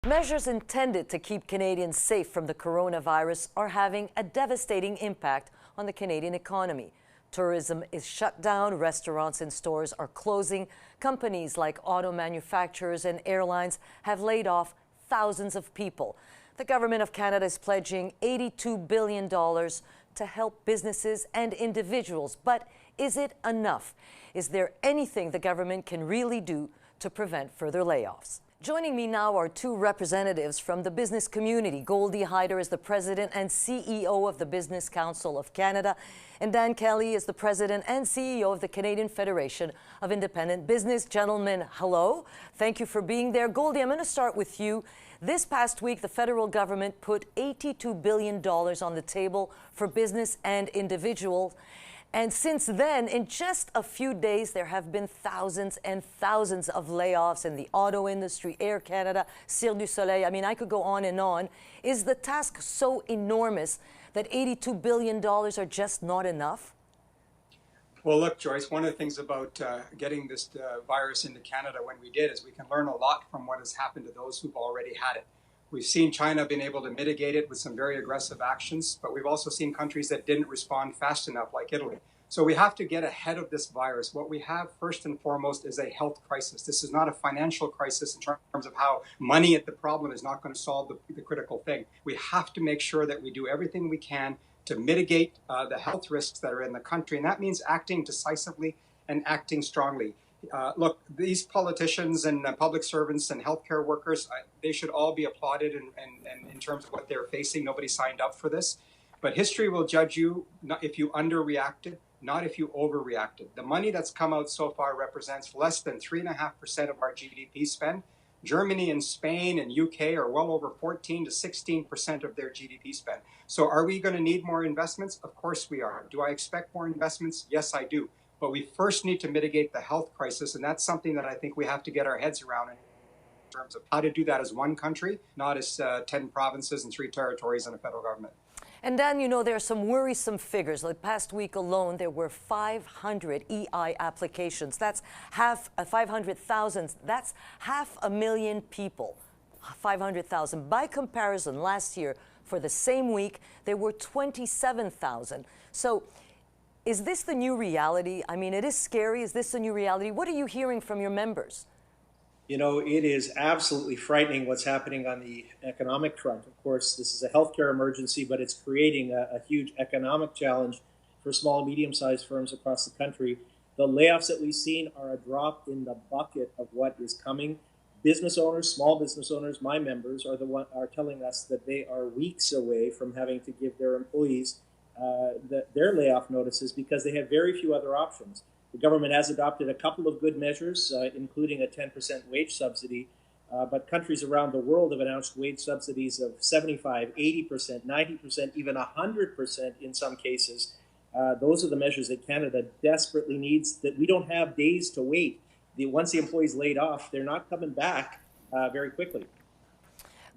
Measures intended to keep Canadians safe from the coronavirus are having a devastating impact on the Canadian economy. Tourism is shut down, restaurants and stores are closing, companies like auto manufacturers and airlines have laid off thousands of people. The Government of Canada is pledging $82 billion to help businesses and individuals. But is it enough? Is there anything the government can really do to prevent further layoffs? Joining me now are two representatives from the business community. Goldy Hyder is the President and CEO of the Business Council of Canada, and Dan Kelly is the President and CEO of the Canadian Federation of Independent Business. Gentlemen, hello. Thank you for being there. Goldy, I'm going to start with you. This past week, the federal government put $82 billion on the table for business and individuals. And since then, in just a few days, there have been thousands and thousands of layoffs in the auto industry, Air Canada, Cirque du Soleil. I mean, I could go on and on. Is the task so enormous that $82 billion are just not enough? Well, look, Joyce, one of the things about getting this virus into Canada when we did is we can learn a lot from what has happened to those who've already had it. We've seen China been able to mitigate it with some very aggressive actions, but we've also seen countries that didn't respond fast enough, like Italy. So we have to get ahead of this virus. What we have first and foremost is a health crisis. This is not a financial crisis in terms of how money at the problem is not going to solve the critical thing. We have to make sure that we do everything we can to mitigate the health risks that are in the country. And that means acting decisively and acting strongly. Look, these politicians and public servants and healthcare workers, they should all be applauded in terms of what they're facing. Nobody signed up for this. But history will judge you if you underreacted, not if you overreacted. The money that's come out so far represents less than 3.5% of our GDP spend. Germany and Spain and UK are well over 14 to 16% of their GDP spend. So are we going to need more investments? Of course we are. Do I expect more investments? Yes, I do. But we first need to mitigate the health crisis, and that's something that I think we have to get our heads around in terms of how to do that as one country, not as 10 provinces and 3 territories and a federal government. And Dan, you know, there are some worrisome figures. Like past week alone, there were 500 EI applications. That's 500,000. That's 500,000 people. 500,000. By comparison, last year, for the same week, there were 27,000. So is this the new reality? I mean, it is scary. Is this the new reality? What are you hearing from your members? You know, it is absolutely frightening what's happening on the economic front. Of course, this is a healthcare emergency, but it's creating a huge economic challenge for small and medium-sized firms across the country. The layoffs that we've seen are a drop in the bucket of what is coming. Business owners, small business owners, my members are telling us that they are weeks away from having to give their employees their layoff notices because they have very few other options. The government has adopted a couple of good measures, including a 10% wage subsidy, but countries around the world have announced wage subsidies of 75, 80%, 90%, even 100% in some cases. Those are the measures that Canada desperately needs, that we don't have days to wait. Once the employee's laid off, they're not coming back very quickly.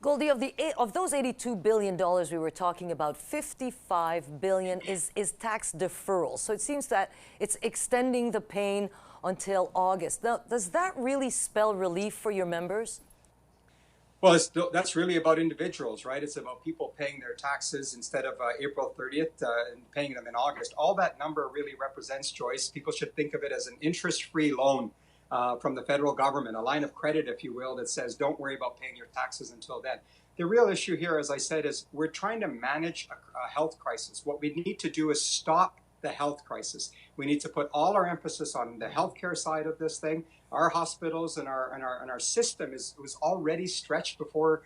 Goldy, of those $82 billion we were talking about, $55 billion is tax deferral. So it seems that it's extending the pain until August. Now, does that really spell relief for your members? Well, that's really about individuals, right? It's about people paying their taxes instead of April 30th and paying them in August. All that number really represents, Joyce. People should think of it as an interest-free loan from the federal government, a line of credit, if you will, that says don't worry about paying your taxes until then. The real issue here, as I said, is we're trying to manage a health crisis. What we need to do is stop the health crisis. We need to put all our emphasis on the healthcare side of this thing. Our hospitals and our system was already stretched before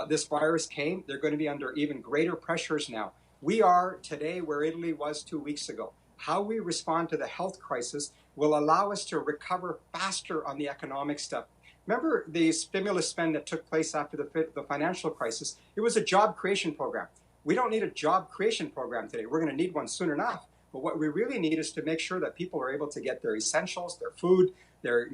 this virus came. They're going to be under even greater pressures now. We are today where Italy was 2 weeks ago. How we respond to the health crisis will allow us to recover faster on the economic stuff. Remember the stimulus spend that took place after the financial crisis? It was a job creation program. We don't need a job creation program today. We're going to need one soon enough. But what we really need is to make sure that people are able to get their essentials, their food, their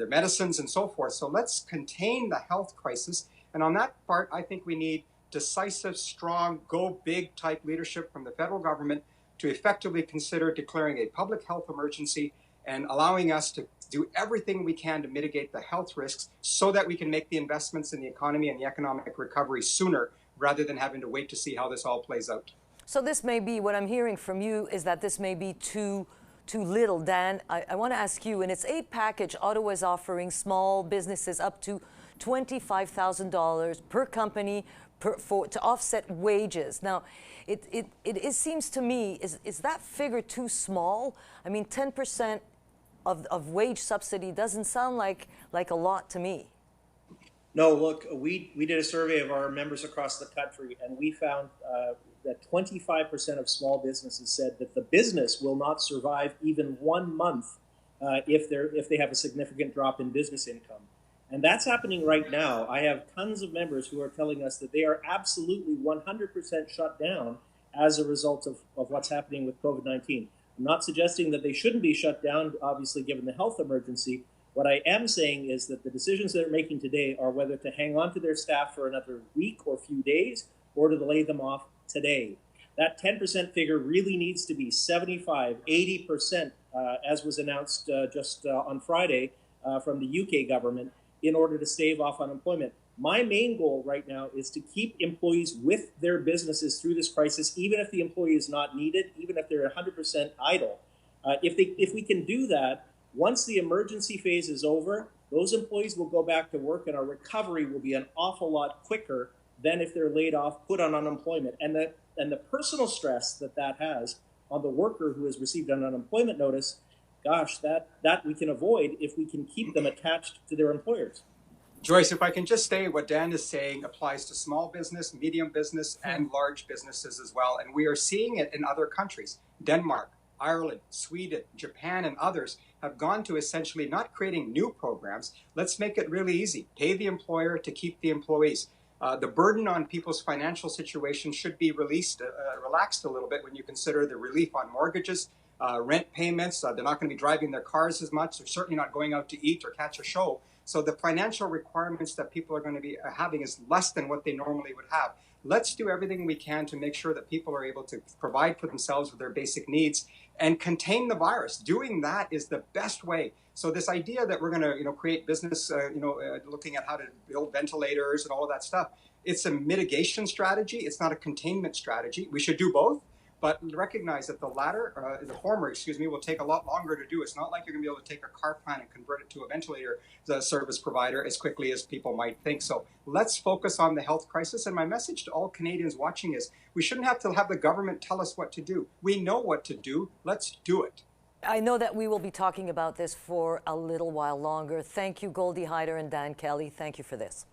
medicines and so forth. So let's contain the health crisis. And on that part, I think we need decisive, strong, go big type leadership from the federal government to effectively consider declaring a public health emergency and allowing us to do everything we can to mitigate the health risks so that we can make the investments in the economy and the economic recovery sooner rather than having to wait to see how this all plays out. So this may be, what I'm hearing from you is that this may be too little. Dan, I want to ask you, in its aid package, Ottawa is offering small businesses up to $25,000 per company to offset wages. Now, it seems to me, is that figure too small? I mean, 10% of wage subsidy doesn't sound like a lot to me. No, look, we did a survey of our members across the country, and we found that 25% of small businesses said that the business will not survive even 1 month if they have a significant drop in business income. And that's happening right now. I have tons of members who are telling us that they are absolutely 100% shut down as a result of what's happening with COVID-19. I'm not suggesting that they shouldn't be shut down, obviously, given the health emergency. What I am saying is that the decisions they're making today are whether to hang on to their staff for another week or few days or to lay them off today. That 10% figure really needs to be 75, 80%, as was announced just on Friday from the UK government, in order to stave off unemployment. My main goal right now is to keep employees with their businesses through this crisis, even if the employee is not needed, even if they're 100% idle. If we can do that, once the emergency phase is over, those employees will go back to work and our recovery will be an awful lot quicker than if they're laid off, put on unemployment. And the personal stress that has on the worker who has received an unemployment notice, gosh, that we can avoid if we can keep them attached to their employers. Joyce, if I can just say what Dan is saying applies to small business, medium business, and large businesses as well. And we are seeing it in other countries. Denmark, Ireland, Sweden, Japan, and others have gone to essentially not creating new programs. Let's make it really easy. Pay the employer to keep the employees. The burden on people's financial situation should be relaxed a little bit when you consider the relief on mortgages, rent payments. They're not going to be driving their cars as much. They're certainly not going out to eat or catch a show. So the financial requirements that people are going to be having is less than what they normally would have. Let's do everything we can to make sure that people are able to provide for themselves with their basic needs and contain the virus. Doing that is the best way. So this idea that we're going to, create business, looking at how to build ventilators and all of that stuff, it's a mitigation strategy. It's not a containment strategy. We should do both, but recognize that the former, will take a lot longer to do. It's not like you're going to be able to take a car plant and convert it to a ventilator service provider as quickly as people might think. So let's focus on the health crisis. And my message to all Canadians watching is we shouldn't have to have the government tell us what to do. We know what to do. Let's do it. I know that we will be talking about this for a little while longer. Thank you, Goldy, Hyder, and Dan Kelly. Thank you for this.